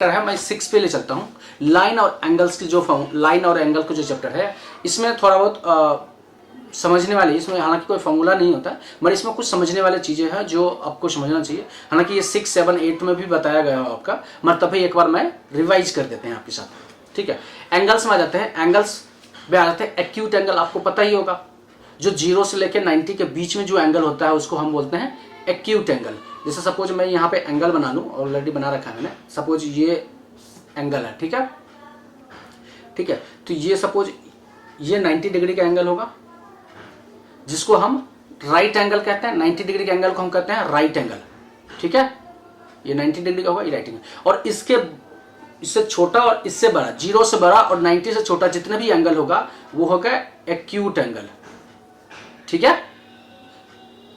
है मैं 6 पे ले चलता हूँ। लाइन और एंगल्स की जो लाइन और एंगल का जो चैप्टर है इसमें थोड़ा बहुत समझने वाली, इसमें हालांकि कोई फॉर्मूला नहीं होता मगर इसमें कुछ समझने वाली चीज़ें हैं जो आपको समझना चाहिए। हालांकि ये 6, 7, 8 में भी बताया गया हो आपका, मगर तभी एक बार मैं रिवाइज कर देते हैं आपके साथ। ठीक है, एंगल्स में आ जाते हैं। एंगल्स में आ जाते हैं एक्यूट एंगल, आपको पता ही होगा जो 0 से लेकर 90 के बीच में जो एंगल होता है उसको हम बोलते हैं एक्यूट एंगल। जैसे सपोज मैं यहाँ पे एंगल बना लूँ, ऑलरेडी बना रखा है मैंने, सपोज ये एंगल है। ठीक है, ठीक है, तो ये सपोज ये 90 डिग्री का एंगल होगा जिसको हम राइट एंगल कहते हैं। 90 डिग्री के एंगल को हम कहते हैं राइट एंगल। ठीक है, ये 90 डिग्री का होगा, ये राइट एंगल। और इससे छोटा और इससे बड़ा, 0 से बड़ा और 90 से छोटा जितने भी एंगल होगा वो होगा एक्यूट एंगल। ठीक है,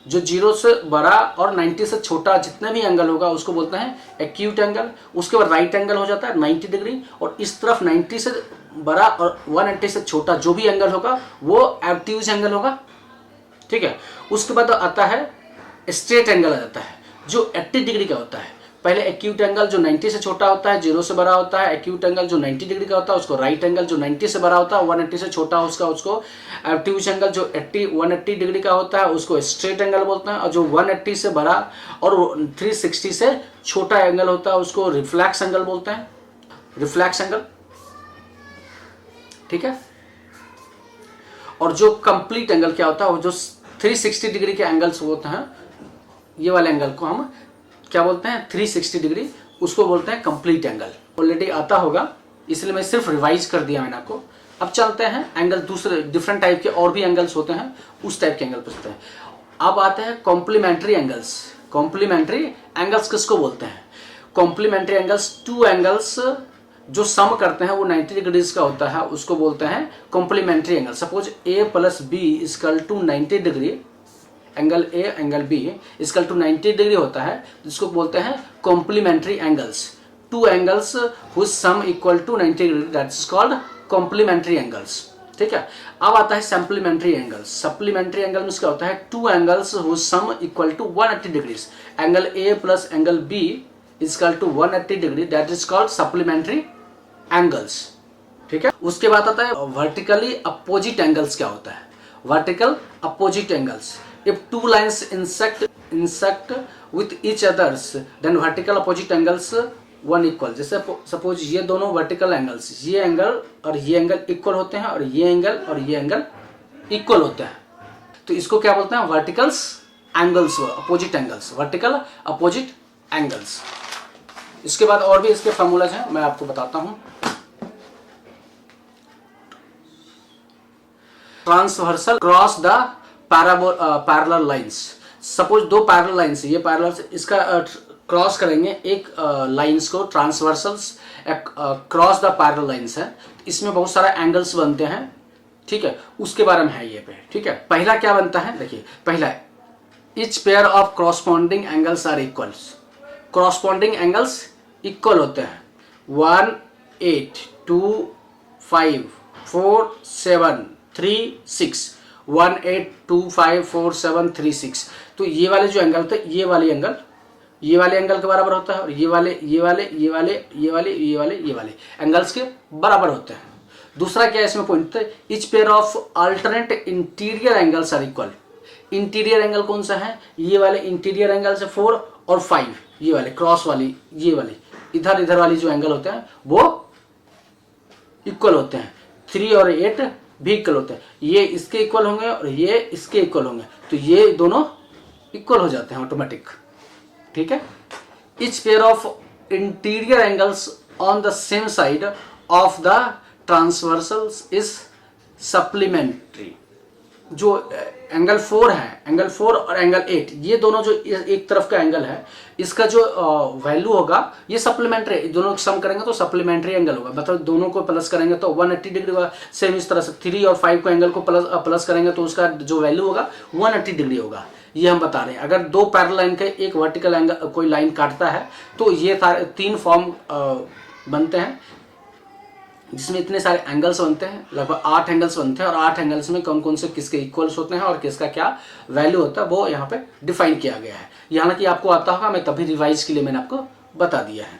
जो 0 से बड़ा और 90 से छोटा जितने भी एंगल होगा उसको बोलते हैं एक्यूट एंगल। उसके बाद राइट एंगल हो जाता है 90 डिग्री, और इस तरफ 90 से बड़ा और 180 से छोटा जो भी एंगल होगा वो ऑब्ट्यूज एंगल होगा। ठीक है, उसके बाद आता है स्ट्रेट एंगल आ जाता है जो 80 डिग्री का होता है। पहले एक्यूट एंगल जो 90 से छोटा होता है, 0 से बड़ा होता है। एक्यूट एंगल जो 90 डिग्री का होता है उसको राइट एंगल, जो 90 से बड़ा होता है 180 से छोटा उसको ऑब्ट्यूज एंगल, जो 180 डिग्री का होता है उसको स्ट्रेट एंगल बोलते हैं। और जो 180 से बड़ा और 360 से छोटा एंगल होता है उसको रिफ्लेक्स एंगल बोलते हैं, रिफ्लेक्स एंगल। ठीक है, और जो कंप्लीट एंगल क्या होता है, वो जो 360 डिग्री के एंगल्स होते हैं, ये वाले एंगल को हम क्या बोलते हैं 360 डिग्री, उसको बोलते हैं कंप्लीट एंगल। ऑलरेडी आता होगा इसलिए मैं सिर्फ रिवाइज कर दिया मैंने आपको। अब चलते हैं एंगल, दूसरे डिफरेंट टाइप के और भी एंगल्स होते हैं, उस टाइप के एंगल पर चलते हैं। अब आते हैं कॉम्प्लीमेंट्री एंगल्स। कॉम्प्लीमेंट्री एंगल्स किसको बोलते हैं? कॉम्प्लीमेंट्री एंगल्स, टू एंगल्स जो सम करते हैं वो 90 डिग्रीज का होता है, उसको बोलते हैं complementary angle. Suppose A + B = 90 degree, angle A angle B = 90 degree होता है, जिसको बोलते हैं complementary angles. Two angles whose sum equal to 90 degree, that is called complementary angles. ठीक है, अब आता है सप्लीमेंट्री एंगल्स। सप्लीमेंट्री एंगल में क्या होता है, two angles whose sum equal to 180 degrees. Angle A प्लस angle B = 180 degree, that is called supplementary angles. ठीक है, उसके बाद आता है वर्टिकली अपोजिट एंगल्स। क्या होता है vertical opposite angles? If two lines intersect with each others then vertical opposite angles 1 equal. जैसे सपोज ये दोनों वर्टिकल एंगल्स, ये एंगल और ये एंगल इक्वल होते हैं, और ये एंगल और ये एंगल इक्वल होते हैं, तो इसको क्या बोलते हैं verticals angles, opposite angles, vertical opposite angles. इसके बाद और भी इसके फॉर्मूलाज हैं, मैं आपको बताता हूं। Transversal cross the parallel lines. Suppose दो पैरेलल लाइंस, ये पैरेलल, इसका क्रॉस करेंगे एक लाइंस को, transversals cross the parallel lines है, इसमें बहुत सारे एंगल्स बनते हैं। ठीक है, उसके बारे में है ये पे। ठीक है, पहला क्या बनता है, देखिए पहला, each pair of corresponding angles are equals. Corresponding angles equal होते हैं 1, 8, 2, 5, 4, 7, 3, 6, 1, 8, 2, 5, 4, 7, 3, 6। तो ये वाले जो एंगल थे, ये वाले एंगल के बराबर होता है, और ये वाले एंगल्स के बराबर होते हैं। दूसरा क्या है इसमें point, each pair of alternate interior angles are equal. Interior angle कौन सा है, ये वाले इंटीरियर एंगल से 4 और 5, ये वाले क्रॉस वाली, ये वाले इधर वाली जो एंगल होते हैं वो इक्वल होते हैं। 3 और 8 भी इक्वल होते हैं, ये इसके इक्वल होंगे और ये इसके इक्वल होंगे, तो ये दोनों इक्वल हो जाते हैं ऑटोमेटिक। ठीक है, each pair of interior angles on the same side of the transversals is supplementary. जो एंगल 4 है, एंगल 4 और एंगल 8, ये दोनों जो एक तरफ का एंगल है, इसका जो वैल्यू होगा ये सप्लीमेंट्री, दोनों सम करेंगे तो सप्लीमेंट्री एंगल होगा। मतलब दोनों को प्लस करेंगे तो 180 डिग्री होगा। सेम इस तरह से 3 और 5 को एंगल को प्लस करेंगे तो उसका जो वैल्यू होगा 180 डिग्री होगा। ये हम बता रहे हैं। अगर दो पैरेलल लाइन के एक वर्टिकल एंगल कोई लाइन काटता है तो ये 3 फॉर्म बनते हैं, जिसमें इतने सारे एंगल्स बनते हैं, लगभग 8 एंगल्स बनते हैं, और 8 एंगल्स में कौन कौन से किसके इक्वल्स होते हैं और किसका क्या वैल्यू होता है वो यहाँ पे डिफाइन किया गया है। हालांकि आपको आता होगा, मैं तभी रिवाइज के लिए मैंने आपको बता दिया है।